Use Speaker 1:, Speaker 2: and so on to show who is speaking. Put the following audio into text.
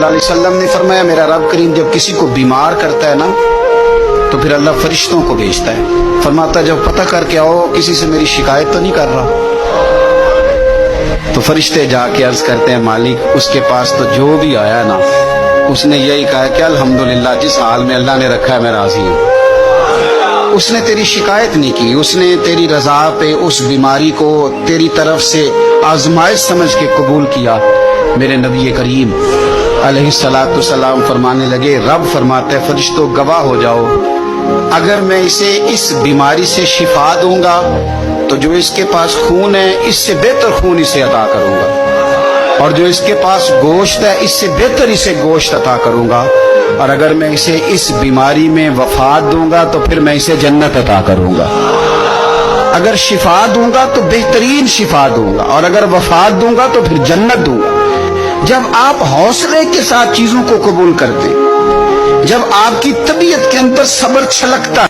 Speaker 1: اللہ علیہ وسلم نے فرمایا میرا رب کریم جب کسی کو بیمار کرتا ہے نا تو پھر اللہ فرشتوں کو بھیجتا ہے، فرماتا جب پتہ کر کے آؤ کسی سے میری شکایت تو نہیں کر رہا۔ تو فرشتے جا کے عرض کرتے ہیں مالک اس کے پاس تو جو بھی آیا نا اس نے یہی کہا کہ الحمدللہ جس حال میں اللہ نے رکھا ہے میں راضی ہوں۔ اس نے تیری شکایت نہیں کی، اس نے تیری رضا پہ اس بیماری کو تیری طرف سے آزمائش سمجھ کے قبول کیا۔ میرے نبی کریم علیہ الصلوۃ والسلام فرمانے لگے، رب فرماتے ہیں فرشتوں گواہ ہو جاؤ، اگر میں اسے اس بیماری سے شفا دوں گا تو جو اس کے پاس خون ہے اس سے بہتر خون اسے عطا کروں گا، اور جو اس کے پاس گوشت ہے اس سے بہتر اسے گوشت عطا کروں گا، اور اگر میں اسے اس بیماری میں وفات دوں گا تو پھر میں اسے جنت عطا کروں گا۔ اگر شفا دوں گا تو بہترین شفا دوں گا، اور اگر وفات دوں گا تو پھر جنت دوں گا۔ جب آپ حوصلے کے ساتھ چیزوں کو قبول کرتے، جب آپ کی طبیعت کے اندر صبر چھلکتا